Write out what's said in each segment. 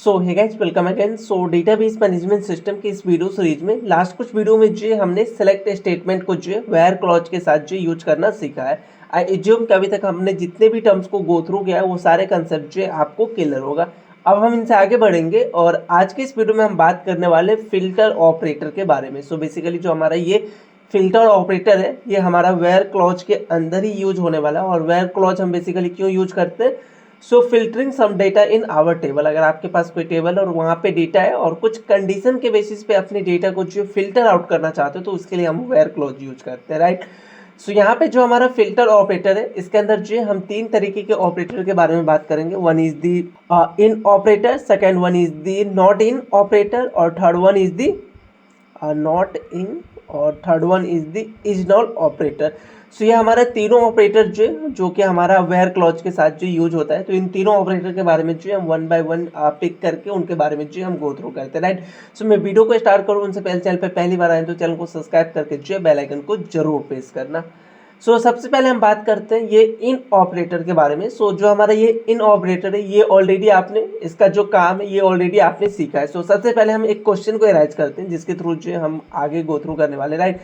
सो hey guys welcome again. So database management system के इस video series में last कुछ वीडियो में जो हमने सेलेक्ट स्टेटमेंट को जो वेयर क्लॉज के साथ जो यूज करना सीखा है। आई एज्यूम कि अभी तक हमने जितने भी टर्म्स को गो थ्रू किया है वो सारे कंसेप्ट जो आपको क्लियर होगा। अब हम इनसे आगे बढ़ेंगे और आज के इस वीडियो में हम बात करने वाले फिल्टर ऑपरेटर के बारे में। सो बेसिकली जो हमारा ये फिल्टर ऑपरेटर है ये हमारा वेयर क्लॉज के अंदर ही यूज होने वाला है। और वेयर क्लॉज हम बेसिकली क्यों यूज करते हैं? So filtering some data in our table. अगर आपके पास कोई टेबल और वहाँ पे डेटा है और कुछ कंडीशन के बेसिस पे अपने डेटा को जो फिल्टर आउट करना चाहते हो तो उसके लिए हम वेयर क्लॉज यूज करते हैं, राइट। सो यहाँ पे जो हमारा फिल्टर ऑपरेटर है इसके अंदर जो हम तीन तरीके के ऑपरेटर के बारे में बात करेंगे। One is the in operator, second one is the not in operator और third one is the not in और third one is the is null operator. So ये हमारा तीनों ऑपरेटर जो कि हमारा वेयर क्लॉज के साथ जो यूज होता है, तो इन तीनों ऑपरेटर के बारे में जो हम वन बाय वन पिक करके उनके बारे में जो हम गो थ्रू करते हैं, राइट। सो मैं वीडियो को स्टार्ट करूँ उनसे पहले चैनल पे पहली बार आए तो चैनल को सब्सक्राइब करके जो बेल आइकन को जरूर प्रेस करना। सो सबसे पहले हम बात करते हैं ये इन ऑपरेटर के बारे में। सो जो हमारा ये इन ऑपरेटर है ये ऑलरेडी आपने इसका जो काम है ये ऑलरेडी आपने सीखा है। सो सबसे पहले हम एक क्वेश्चन को एराइज करते हैं जिसके थ्रू जो हम आगे गो थ्रू करने वाले, राइट।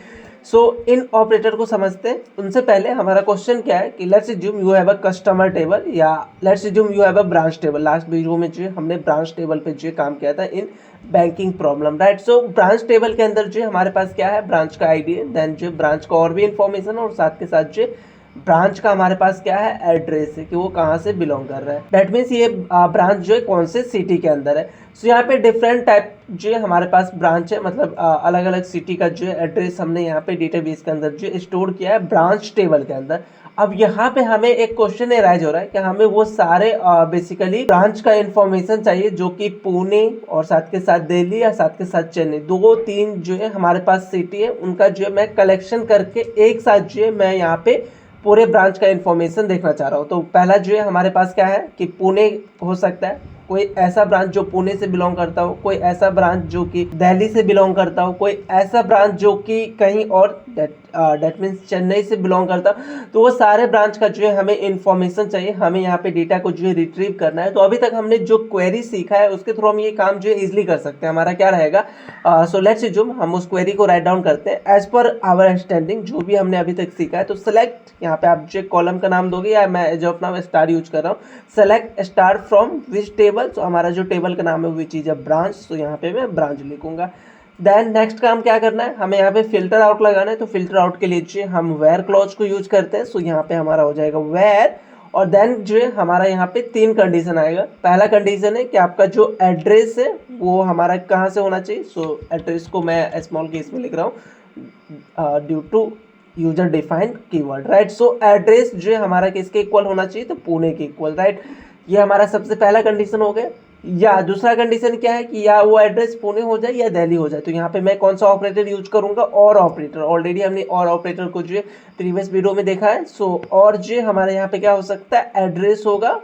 सो इन ऑपरेटर को समझते हैं। उनसे पहले हमारा क्वेश्चन क्या है कि let's assume you have a customer table या let's assume you have a branch table. Last video में जो हमने ब्रांच टेबल पे जो काम किया था in banking problem, right. So branch table के अंदर जो हमारे पास क्या है, ब्रांच का आईडी है, देन जो ब्रांच का और भी इंफॉर्मेशन और साथ के साथ जो ब्रांच का हमारे पास क्या है, एड्रेस है कि वो कहाँ से बिलोंग कर रहा है। दैट मीन्स ये ब्रांच जो है कौन से सिटी के अंदर है। सो यहाँ पे डिफरेंट टाइप जो है हमारे पास ब्रांच है, मतलब अलग अलग सिटी का जो है एड्रेस हमने यहाँ पे डेटाबेस के अंदर जो स्टोर किया है ब्रांच टेबल के अंदर। अब यहाँ पे हमें एक क्वेश्चन एराइज हो रहा है कि हमें वो सारे बेसिकली ब्रांच का इंफॉर्मेशन चाहिए जो कि पुणे और साथ के साथ दिल्ली या साथ के साथ चेन्नई, दो तीन जो है हमारे पास सिटी है उनका जो है मैं कलेक्शन करके एक साथ जो है मैं यहाँ पे पूरे ब्रांच का इंफॉर्मेशन देखना चाह रहा हूँ। तो पहला जो है हमारे पास क्या है कि पुणे हो सकता है, कोई ऐसा ब्रांच जो पुणे से बिलोंग करता हो, कोई ऐसा ब्रांच जो कि दिल्ली से बिलोंग करता हो, कोई ऐसा ब्रांच जो कि कहीं और डेट मीन्स चेन्नई से बिलोंग करता हो। तो वो सारे ब्रांच का जो है हमें इंफॉर्मेशन चाहिए, हमें यहाँ पे डेटा को जो है रिट्रीव करना है। तो अभी तक हमने जो क्वेरी सीखा है उसके थ्रू हम ये काम जो है इजिली कर सकते हैं। हमारा क्या रहेगा, सो लेट्स अज्यूम हम उस क्वेरी को राइट डाउन करते हैं एज पर आवर अंडरस्टैंडिंग जो भी हमने अभी तक सीखा है। तो सेलेक्ट, यहाँ पे आप जो कॉलम का नाम दोगे या मैं as of now star use कर रहा हूँ, select star from which table. तो हमारा जो टेबल का नाम है विच इज अ ब्रांच, तो यहाँ पे मैं ब्रांच लिखूंगा। देन नेक्स्ट काम क्या करना है, हमें यहाँ पे फिल्टर आउट लगाना है। तो फिल्टर आउट के लिए जो हम वेयर क्लॉज को यूज करते हैं। सो यहाँ पे हमारा हो जाएगा वेयर और देन जो है हमारा यहाँ पे तीन कंडीशन आएगा। पहला कंडीशन है कि आपका जो एड्रेस है वो हमारा कहाँ से होना चाहिए। सो एड्रेस को मैं स्मॉल केस में लिख रहा हूँ due to user defined keyword, right. So address जो है हमारा किसके इक्वल होना चाहिए, तो पुणे के इक्वल, राइट। ये हमारा सबसे पहला कंडीशन हो गया। या दूसरा कंडीशन क्या है कि या वो एड्रेस पुणे हो जाए या दिल्ली हो जाए। तो यहाँ पे मैं कौन सा ऑपरेटर यूज करूंगा, और ऑपरेटर। ऑलरेडी हमने और ऑपरेटर को जो है प्रीवियस वीडियो में देखा है। सो और जो हमारे यहाँ पे क्या हो सकता है, एड्रेस होगा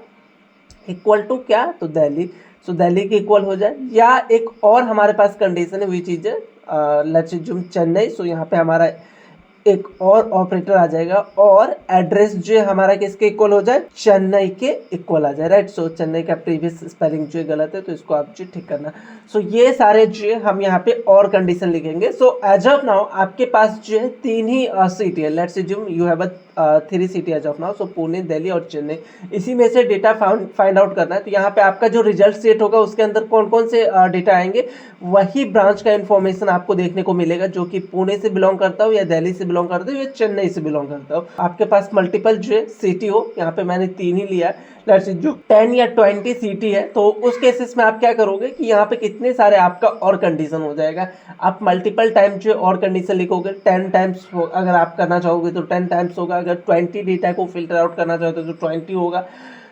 इक्वल टू क्या, तो दिल्ली। सो दिल्ली के इक्वल हो जाए। या एक और हमारे पास कंडीशन है which is let's assume Chennai. So यहाँ पे हमारा एक और ऑपरेटर आ जाएगा और एड्रेस जो है हमारा किसके इक्वल हो जाए, चेन्नई के इक्वल आ जाए, राइट। सो चेन्नई का प्रीवियस स्पेलिंग जो है गलत है तो इसको आप जो ठीक करना। सो ये सारे जो है हम यहाँ पे और कंडीशन लिखेंगे। सो एज ऑफ नाउ आपके पास जो है तीन ही सिटी है। Let's assume you have three city as of now. So Pune, Delhi और चेन्नई, इसी में से डेटा फाइंड आउट करना है। तो यहाँ पे आपका जो रिजल्ट सेट होगा उसके अंदर कौन कौन से डेटा आएंगे, वही ब्रांच का इंफॉर्मेशन आपको देखने को मिलेगा जो कि पुणे से बिलोंग करता हो या दिल्ली से बिलोंग करता हो या चेन्नई से बिलोंग करता हो। आपके पास मल्टीपल जो है सिटी हो, यहाँ पे मैंने तीन ही लिया है। लेट्स जो 10 या 20 सिटी है तो उस केसेस में आप क्या करोगे कि यहाँ पे कितने सारे आपका और कंडीशन हो जाएगा। आप मल्टीपल टाइम जो और कंडीशन लिखोगे, 10 टाइम्स अगर आप करना चाहोगे तो 10 टाइम्स होगा, अगर 20 डेटा को फिल्टर आउट करना चाहोगे तो 20 होगा।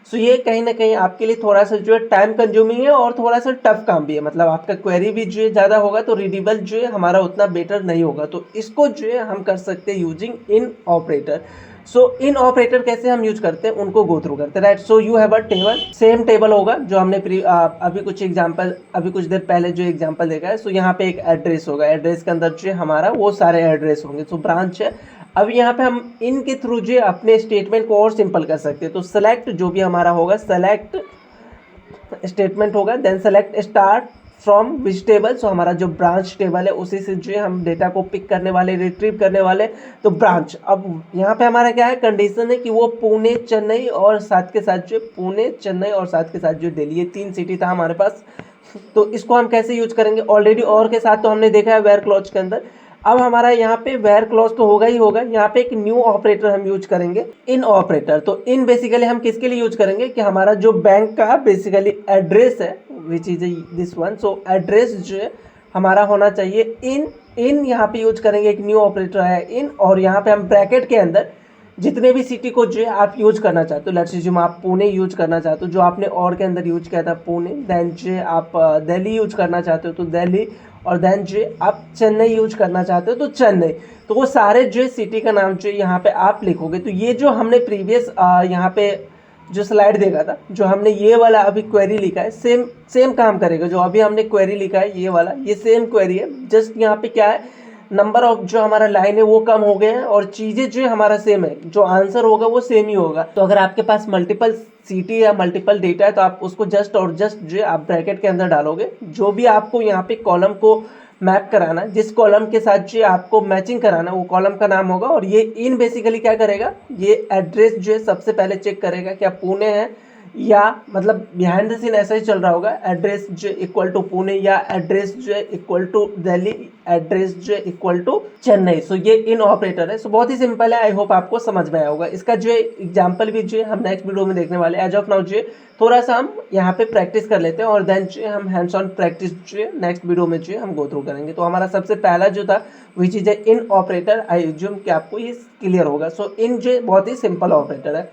सो ये कहीं ना कहीं आपके लिए थोड़ा सा जो है टाइम कंज्यूमिंग है और थोड़ा सा टफ काम भी है। मतलब आपका क्वेरी भी जो है ज़्यादा होगा तो रीडेबल जो है हमारा उतना बेटर नहीं होगा। तो इसको जो है हम कर सकते हैं using in operator. So in operator कैसे हम यूज करते हैं उनको गो थ्रू करते हैं, right. So you have a table, same table होगा जो हमने अभी कुछ देर पहले जो एग्जांपल देखा है। सो यहाँ पे एक एड्रेस होगा, एड्रेस के अंदर जो हमारा वो सारे एड्रेस होंगे। सो ब्रांच है। अब यहाँ पे हम इनके थ्रू जो अपने स्टेटमेंट को और सिंपल कर सकते हैं। तो सेलेक्ट जो भी हमारा होगा, सेलेक्ट स्टेटमेंट होगा। Then select star from which table, so हमारा जो ब्रांच टेबल है उसी से जो है हम डेटा को पिक करने वाले, रिट्रीव करने वाले। तो ब्रांच, अब यहाँ पे हमारा क्या है, कंडीशन है कि वो पुणे, चेन्नई और साथ के साथ जो पुणे, चेन्नई और साथ के साथ जो दिल्ली, ये 3 सिटी था हमारे पास। तो इसको हम कैसे यूज करेंगे, ऑलरेडी और के साथ तो हमने देखा है वेयर क्लॉज के अंदर। अब हमारा यहाँ पे वेयर क्लॉज तो होगा ही होगा, यहाँ पे एक न्यू ऑपरेटर हम यूज करेंगे, इन ऑपरेटर। तो इन बेसिकली हम किसके लिए यूज करेंगे कि हमारा जो बैंक का बेसिकली एड्रेस है which is this one, so address जो है हमारा होना चाहिए इन यहाँ पे यूज करेंगे, एक न्यू ऑपरेटर है इन, और यहाँ पे हम ब्रैकेट के अंदर जितने भी सिटी को जो है आप यूज करना चाहते हो, लेट्स अज्यूम आप पुणे यूज करना चाहते हो, जो आपने और के अंदर यूज किया था पुणे, देन जो आप दिल्ली यूज करना चाहते हो तो दिल्ली, और देन जो आप चेन्नई यूज करना चाहते हो तो चेन्नई। तो वो सारे जो सिटी का नाम जो यहाँ पे आप लिखोगे। तो ये जो हमने प्रीवियस यहाँ पे जो स्लाइड देखा था, जो हमने ये वाला अभी क्वेरी लिखा है, सेम काम करेगा। जो अभी हमने क्वेरी लिखा है ये वाला, ये सेम क्वेरी है, जस्ट यहाँ पे क्या है, नंबर ऑफ जो हमारा लाइन है वो कम हो गए हैं और चीज़ें जो हमारा सेम है, जो आंसर होगा वो सेम ही होगा। तो अगर आपके पास मल्टीपल सिटी या मल्टीपल डेटा है तो आप उसको जस्ट और जस्ट जो आप ब्रैकेट के अंदर डालोगे, जो भी आपको यहाँ पे कॉलम को मैप कराना, जिस कॉलम के साथ जो आपको मैचिंग कराना, वो कॉलम का नाम होगा। और ये इन बेसिकली क्या करेगा, ये एड्रेस जो है सबसे पहले चेक करेगा क्या पुणे है, या मतलब बिहाइंड द सीन ऐसा ही चल रहा होगा, एड्रेस जो इक्वल टू पुणे, या एड्रेस जो इक्वल टू दिल्ली, एड्रेस जो इक्वल टू चेन्नई। सो ये इन ऑपरेटर है। सो बहुत ही सिंपल है, आई होप आपको समझ में आया होगा। इसका जो एग्जाम्पल भी जो हम नेक्स्ट वीडियो में देखने वाले हैं। एज ऑफ नाउ जो थोड़ा सा हम यहाँ पे प्रैक्टिस कर लेते हैं और देन जो हम हैंड्स ऑन प्रैक्टिस जो नेक्स्ट वीडियो में जो हम गो थ्रू करेंगे। तो हमारा सबसे पहला जो था वही चीज़ है इन ऑपरेटर। आई एज्यूम कि आपको ये क्लियर होगा। सो इन जो बहुत ही सिंपल ऑपरेटर है।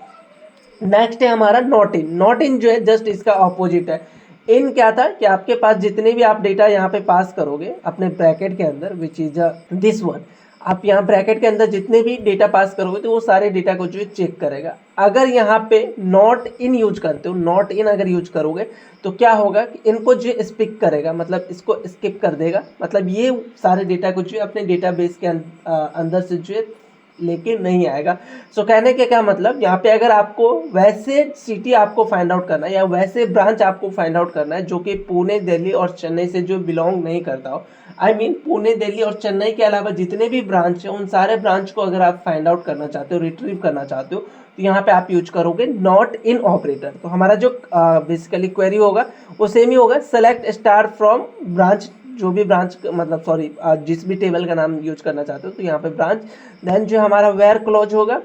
नेक्स्ट है हमारा नॉट इन। नॉट इन जो है जस्ट इसका ऑपोजिट है। इन क्या था कि आपके पास जितने भी आप डेटा यहाँ पे पास करोगे अपने ब्रैकेट के अंदर, विच इज दिस वन, आप यहाँ ब्रैकेट के अंदर जितने भी डेटा पास करोगे तो वो सारे डेटा को जो है चेक करेगा। अगर यहाँ पे नॉट इन यूज करते हो, नॉट इन अगर यूज करोगे तो क्या होगा कि इनको जो स्पिक करेगा, मतलब इसको स्किप कर देगा, मतलब ये सारे डेटा को जो है अपने डेटाबेस के अंदर से जो है लेके नहीं आएगा। सो कहने के क्या मतलब, यहाँ पे अगर आपको वैसे सिटी आपको फाइंड आउट करना है या वैसे ब्रांच आपको फाइंड आउट करना है जो कि पुणे, दिल्ली और चेन्नई से जो बिलोंग नहीं करता हो, आई मीन पुणे, दिल्ली और चेन्नई के अलावा जितने भी ब्रांच है उन सारे ब्रांच को अगर आप फाइंड आउट करना चाहते हो, रिट्रीव करना चाहते हो, तो यहाँ पे आप यूज करोगे नॉट इन ऑपरेटर। तो हमारा जो बेसिकली क्वेरी होगा वो सेम ही होगा, सेलेक्ट स्टार फ्रॉम ब्रांच, जो भी ब्रांच मतलब सॉरी जिस भी टेबल का नाम यूज करना चाहते हो तो यहाँ पे ब्रांच। देन जो हमारा वेयर क्लॉज होगा,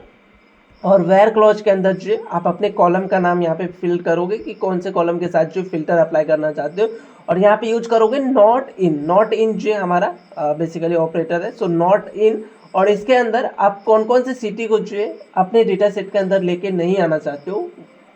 और वेयर क्लॉज के अंदर जो आप अपने कॉलम का नाम यहाँ पे फिल करोगे कि कौन से कॉलम के साथ जो फिल्टर अप्लाई करना चाहते हो, और यहाँ पे यूज करोगे नॉट इन। नॉट इन जो हमारा बेसिकली ऑपरेटर है। सो नॉट इन, और इसके अंदर आप कौन कौन से सिटी को जो है अपने डेटा सेट के अंदर लेके नहीं आना चाहते हो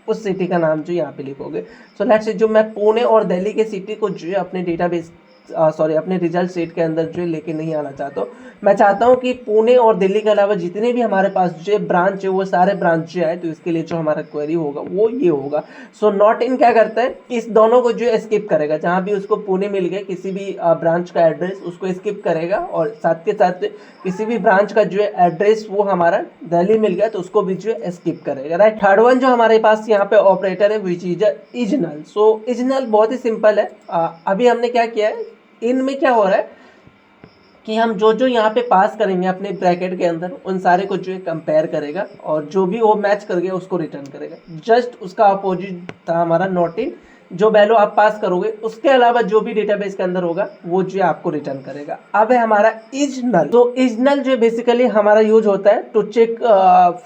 उस सिटी का नाम जो यहाँ पे लिखोगे। सो लेट्स से जो मैं पुणे और दिल्ली के सिटी को जो है अपने डेटाबेस अपने रिजल्ट सेट के अंदर जो लेके नहीं आना चाहता हूँ। मैं चाहता हूँ कि पुणे और दिल्ली के अलावा जितने भी हमारे पास जो ब्रांच है वो सारे ब्रांच जो है, तो इसके लिए जो हमारा क्वेरी होगा वो ये होगा। सो नॉट इन क्या करता है, इस दोनों को जो स्किप करेगा, जहाँ भी उसको पुणे मिल गया किसी भी ब्रांच का एड्रेस उसको स्किप करेगा, और साथ के साथ किसी भी ब्रांच का जो है एड्रेस वो हमारा दिल्ली मिल गया तो उसको भी जो है स्किप करेगा, राइट। थर्ड वन जो हमारे पास यहाँ पे ऑपरेटर है which is is null. So is null बहुत ही सिंपल है। अभी हमने क्या किया है, इनमें क्या हो रहा है कि हम जो जो यहाँ पे पास करेंगे अपने ब्रैकेट के अंदर उन सारे को जो है कंपेयर करेगा, और जो भी वो मैच कर गया उसको रिटर्न करेगा। जस्ट उसका अपोजिट था हमारा नॉट इन, जो वैल्यू आप पास करोगे उसके अलावा जो भी डेटाबेस के अंदर होगा वो जो है आपको रिटर्न करेगा। अब है हमारा इज नल। तो इज नल जो बेसिकली हमारा यूज होता है to check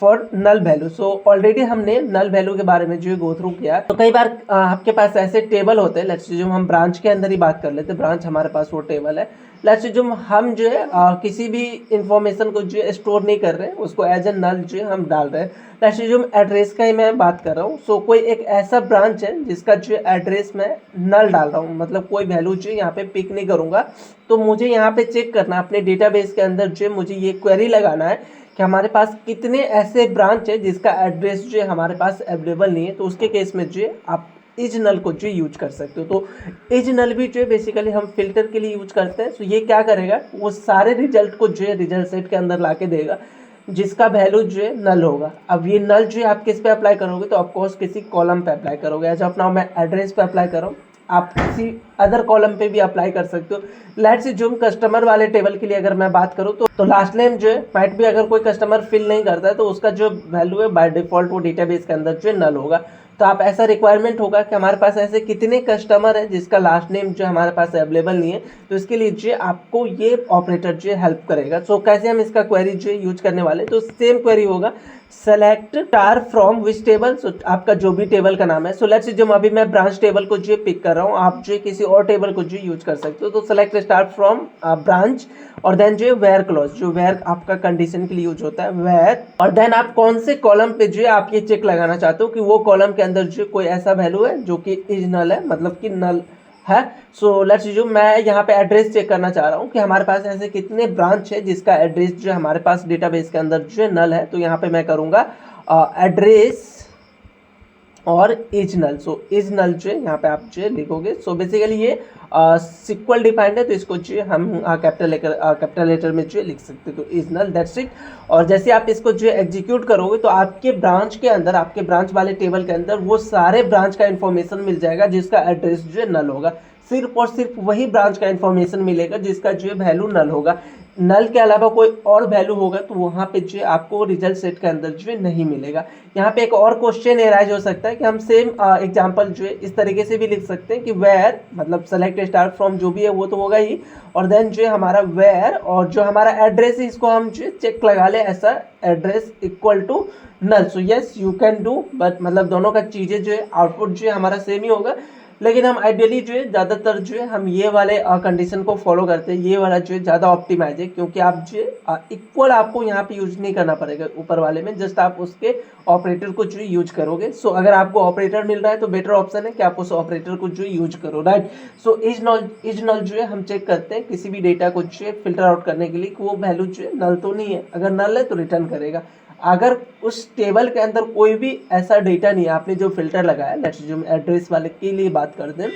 for null value. So already हमने नल वैल्यू के बारे में जो है गो थ्रू किया। तो कई बार आपके पास ऐसे टेबल होते हैं, लेट्स जो हम ब्रांच के अंदर ही बात कर लेते हैं, ब्रांच हमारे पास वो टेबल है। लेट्स जो हम जो है किसी भी इंफॉर्मेशन को जो है स्टोर नहीं कर रहे हैं, उसको एज ए नल जो है हम डाल रहे हैं। लेट्स जो एड्रेस का ही मैं बात कर रहा हूँ। सो कोई एक ऐसा ब्रांच है जिसका जो एड्रेस मैं नल डाल रहा हूँ, मतलब कोई वैल्यू जो यहाँ पे पिक नहीं करूँगा। तो मुझे यहाँ पे चेक करना अपने डेटाबेस के अंदर जो मुझे ये क्वेरी लगाना है कि हमारे पास कितने ऐसे ब्रांच है जिसका एड्रेस जो है हमारे पास अवेलेबल नहीं है। तो उसके केस में जो है आप इज नल को जो यूज कर सकते हो। तो इज नल भी जो है बेसिकली हम फिल्टर के लिए यूज करते हैं। सो ये क्या करेगा, वो सारे रिजल्ट को जो है रिजल्ट सेट के अंदर ला के देगा। जिसका वैल्यू जो है नल होगा। अब ये नल जो है आप किस पे अप्लाई करोगे, तो ऑफकोर्स किसी कॉलम पे अप्लाई करोगे। एज ऑफ नाउ मैं एड्रेस पे अप्लाई कर रहा हूँ, आप किसी अदर कॉलम पे भी अप्लाई कर सकते हो। लेट्स अज्यूम कस्टमर वाले टेबल के लिए अगर मैं बात करूँ तो लास्ट नेम जो है माइट भी अगर कोई कस्टमर फिल नहीं करता है तो उसका जो वैल्यू है बाय डिफॉल्ट वो डेटाबेस के अंदर जो है नल होगा। तो आप ऐसा रिक्वायरमेंट होगा कि हमारे पास ऐसे कितने कस्टमर है जिसका लास्ट नेम जो हमारे पास अवेलेबल नहीं है, तो इसके लिए जो आपको ये ऑपरेटर जो हेल्प करेगा। सो कैसे हम इसका क्वेरी जो यूज करने वाले, तो सेम क्वेरी होगा select star from which table. So आपका जो भी टेबल का नाम है, सो लेट्स जो अभी मैं ब्रांच टेबल को जो पिक कर रहा हूँ, आप जो किसी और टेबल को जो यूज कर सकते हो। तो सेलेक्ट स्टार फ्रॉम ब्रांच और देन जो वेयर क्लॉज, जो वेयर आपका कंडीशन के लिए यूज होता है वेयर, और देन आप कौन से कॉलम पे जो आप ये चेक लगाना चाहते हो कि वो कॉलम के अंदर जो कोई ऐसा वैल्यू है जो कि इज नल है, मतलब कि नल है। सो लेट्स जो मैं यहाँ पे एड्रेस चेक करना चाह रहा हूँ कि हमारे पास ऐसे कितने ब्रांच है जिसका एड्रेस जो हमारे पास डेटाबेस के अंदर जो नल है। तो यहाँ पे मैं करूँगा एड्रेस और इज नल। सो इज नल जो है यहाँ पे आप जो लिखोगे। सो बेसिकली ये सिक्वल डिफाइंड है, तो इसको जो हम कैपिटल लेटर में जो लिख सकते हो, तो इज नल, दैट्स इट। और जैसे आप इसको जो एग्जीक्यूट करोगे तो आपके ब्रांच के अंदर, आपके ब्रांच वाले टेबल के अंदर वो सारे ब्रांच का इन्फॉर्मेशन मिल जाएगा जिसका एड्रेस जो है नल होगा। सिर्फ और सिर्फ वही ब्रांच का इन्फॉर्मेशन मिलेगा जिसका जो है वैल्यू नल होगा। नल के अलावा कोई और वैल्यू होगा तो वहाँ पे जो आपको रिजल्ट सेट के अंदर जो नहीं मिलेगा। यहाँ पे एक और क्वेश्चन एराइज हो सकता है कि हम सेम एग्जांपल जो है इस तरीके से भी लिख सकते हैं कि वेयर, मतलब सेलेक्ट स्टार फ्रॉम जो भी है वो तो होगा ही, और देन जो हमारा वेयर और जो हमारा एड्रेस है इसको हम जो चेक लगा ले ऐसा address equal to null. So yes you can do, but मतलब दोनों का चीज़ें जो है आउटपुट जो है हमारा सेम ही होगा, लेकिन हम आइडियली जो है ज़्यादातर जो है हम ये वाले कंडीशन को फॉलो करते हैं। ये वाला जो है ज़्यादा ऑप्टिमाइज है, क्योंकि आप जो इक्वल आपको यहाँ पे यूज नहीं करना पड़ेगा ऊपर वाले में, जस्ट आप उसके ऑपरेटर को जो यूज करोगे। सो अगर आपको ऑपरेटर मिल रहा है तो बेटर ऑप्शन है कि आप उस ऑपरेटर को जो यूज करो, राइट। सो इज नल जो है हम चेक करते हैं किसी भी डेटा को जो है फिल्टर आउट करने के लिए कि वो वैल्यू जो है नल तो नहीं है। अगर नल है तो रिटर्न करेगा। अगर उस टेबल के अंदर कोई भी ऐसा डेटा नहीं है, आपने जो फिल्टर लगाया, लेट्स जो एड्रेस वाले के लिए बात करते हैं,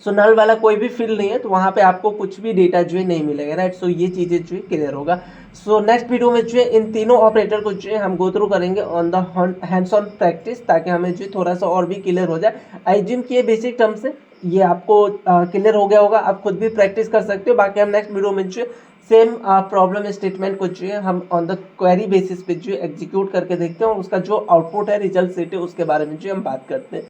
सो नल वाला कोई भी फील्ड नहीं है तो वहाँ पे आपको कुछ भी डेटा जो है नहीं मिलेगा, राइट। सो ये चीज़ें जो है क्लियर होगा। सो नेक्स्ट वीडियो में जो है इन तीनों ऑपरेटर को जो है हम गो थ्रू करेंगे on the hands on practice, ताकि हमें जो थोड़ा सा और भी क्लियर हो जाए। आई जिम की बेसिक टर्म्स है, ये आपको क्लियर हो गया होगा, आप खुद भी प्रैक्टिस कर सकते हो। बाकी हम नेक्स्ट वीडियो में जो सेम प्रॉब्लम स्टेटमेंट को जो है हम ऑन द क्वेरी बेसिस पे जो एग्जीक्यूट करके देखते हैं और उसका जो आउटपुट है, रिजल्ट सेट है, उसके बारे में जो हम बात करते हैं।